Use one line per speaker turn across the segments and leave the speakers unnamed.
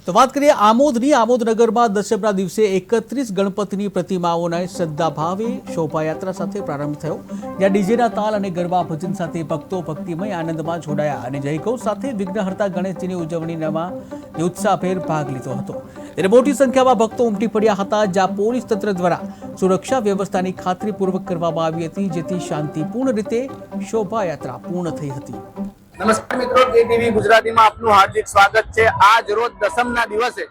તો વાત કરીએ આમોદની આમોદનગરમાં દશમના દિવસે 31 ગણપતિની પ્રતિમાઓના શ્રદ્ધાભાવે શોભાયાત્રા સાથે પ્રારંભ થયો, જ્યાં ડીજેના તાલ અને ગરબા ભજન સાથે ભક્તો ભક્તિમય આનંદમાં જોડાયા અને જયઘોષ સાથે વિઘ્નહર્તા ગણેશજીની ઉજવણીમાં ઉત્સાહભેર ભાગ લીધો હતો। ત્યારે મોટી સંખ્યામાં ભક્તો ઉમટી પડ્યા હતા, જ્યાં પોલીસ તંત્ર દ્વારા સુરક્ષા વ્યવસ્થાની ખાતરીપૂર્વક કરવામાં આવી હતી, જેથી શાંતિપૂર્ણ રીતે શોભાયાત્રા પૂર્ણ થઈ હતી।
નમસ્કાર મિત્રો, કેટીવી ગુજરાતીમાં આપનું હાર્દિક સ્વાગત છે। આજ રોજ દશમના દિવસે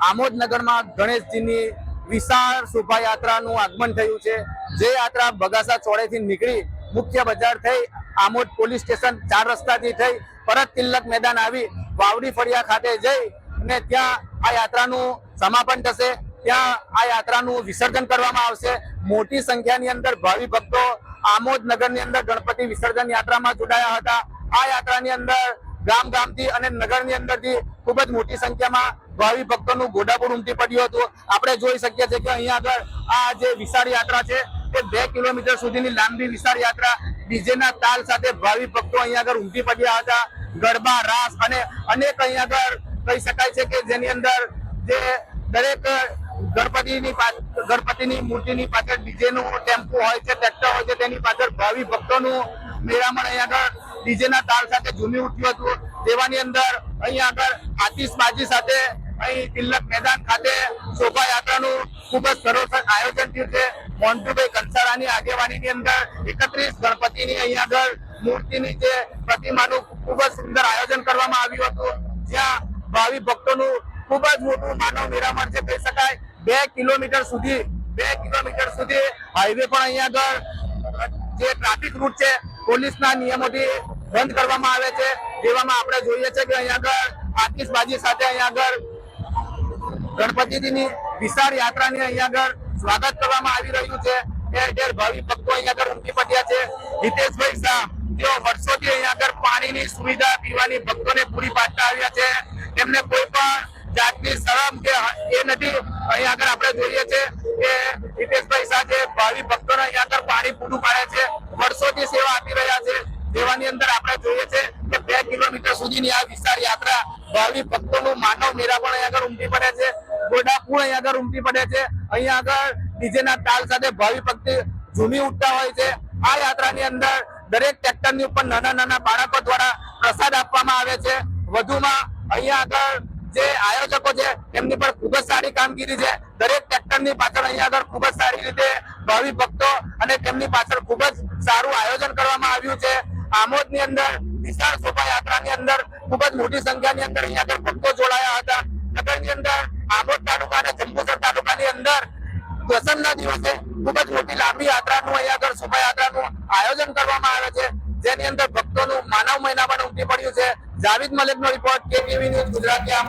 આમોદનગરમાં ગણેશજીની વિશાળ શોભાયાત્રાનું આગમન થયું છે। જે યાત્રા બગાસા ચોડેથી નીકળી મુખ્ય બજાર થઈ આમોદ પોલીસ સ્ટેશન 4 રસ્તાથી થઈ પરત તિલક મેદાન આવી વાવડી ફળિયા ખાતે જઈ અને ત્યાં આ યાત્રાનું સમાપન થશે। ત્યાં આ યાત્રાનું વિસર્જન કરવામાં આવશે। મોટી સંખ્યાની અંદર ભાવિ ભક્તો આમોદનગરની અંદર ગણપતિ વિસર્જન યાત્રામાં જોડાયા હતા। આ યાત્રાની અંદર ગામ ગામથી અને નગરની અંદરથી ખૂબ જ મોટી સંખ્યામાં ભાવિ ભક્તોનું ઘોડાપુર ઉમટી પડ્યું હતું। આપણે જોઈ શકીએ છીએ કે અહીંયા આગળ આ જે વિશાળ યાત્રા છે તે 2 કિલોમીટર સુધીની લાંબી વિશાળ યાત્રા ડીજેના તાલ સાથે ભાવિ ભક્તો અહીંયા આગળ ઉમટી પડ્યા હતા। ગરબા, રાસ અને અનેક અહીંયા આગળ કહી શકાય છે કે જેની અંદર જે દરેક ગણપતિની મૂર્તિની પાછળ ડીજેનું ટેમ્પો હોય છે, ટ્રેક્ટર હોય છે, તેની પાછળ ભાવિ ભક્તોનું મેળામણ અહીંયા આગળ ડીજેના તાલ સાથે ઝૂમી ઉઠ્યું હતું। તેવાની અંદર અહીંયા આગળ આતિશબાજી સાથે અહીં તિલક મેદાન ખાતે શોભાયાત્રાનું ખૂબ જ સરસ આયોજન થયું છે। મોન્ટુભાઈ કંસારાની આગેવાનીની અંદર 31 ગણપતિની અહીંયા આગળ મૂર્તિની જે પ્રતિમાનું ખૂબ જ સુંદર આયોજન કરવામાં આવ્યું હતું, જ્યાં ભાવિ ભક્તોનું ખૂબ જ મોટું માનવ મેળામણ છે કહી શકાય। 2 કિલોમીટર સુધી હાઈવે પણ અહીંયા આગળ જે ટ્રાફિક રૂટ છે પોલીસના નિયમોથી બંધ કરવામાં આવે છે। જેવામાં આપણે જોઈએ છે કે અહીંયા આગળ આતિશબાજી સાથે અહીંયા આગળ ગણપતિજીની વિશાળ યાત્રાની અહીંયા આગળ સ્વાગત કરવામાં આવી રહ્યું છે। ઠેર ભાવિ ભક્તો અહીંયા આગળ ઉમટી પડ્યા છે। હિતેશભાઈ શાહ તેઓ વર્ષોથી અહીંયા આગળ પાણીની સુવિધા પીવાની ભક્તોને પૂરી પાડતા આવ્યા છે। તેમને કોઈ પણ જાતની શરમ કે એ નથી। અહીંયા આગળ આપણે જોઈએ છે કે હિતેશભાઈ શાહ જે ભાવિ ભક્તોને અહીંયા આગળ પાણી પૂરું પાડે છે, વર્ષોથી સેવા આપી રહ્યા છે। જેવાની અંદર આપણે જોઈએ છે કે 2 કિલોમીટર સુધીની આ વિશાળ યાત્રા ભાવિ ભક્તોનું માનવ મેળા પણ અહીંયા આગળ ઉમટી પડે છે, ઘોડાપુર અહીંયા આગળ ઉમટી પડે છે। અહીંયા આગળ ડીજેના તાલ સાથે ભાવિ ભક્તો ઝૂમી ઉઠતા હોય છે। આ યાત્રાની અંદર દરેક ટ્રેક્ટરની ઉપર નાના બાળકો દ્વારા પ્રસાદ આપવામાં આવે છે। વધુમાં અહીંયા આગળ જે આયોજકો છે તેમની પણ ખૂબ જ સારી કામગીરી છે। દરેક ટ્રેક્ટરની પાછળ અહીંયા આગળ ખૂબ જ સારી રીતે ભાવિ ભક્તો અને તેમની પાછળ ખૂબ જ સારું આયોજન કરવામાં આવ્યું છે। આમોદની અંદર વિશાળ શોભાયાત્રાની અંદર ખૂબ જ મોટી સંખ્યાની અંદર અહીંયા આગળ ભક્તો જોડાયા હતા। નગરની અંદર આમોદ તાલુકા અને જંબુસર તાલુકાની અંદર દશમના દિવસે ખૂબ જ મોટી લાંબી યાત્રાનું અહીંયા આગળ શોભાયાત્રાનું આયોજન કરવામાં આવે છે, જેની અંદર ભક્તોનું માનવ મહિના પણ ઉમટી પડ્યું છે। જાવેદ મલિકનો રિપોર્ટ, કેટીવી ન્યૂઝ ગુજરાતી।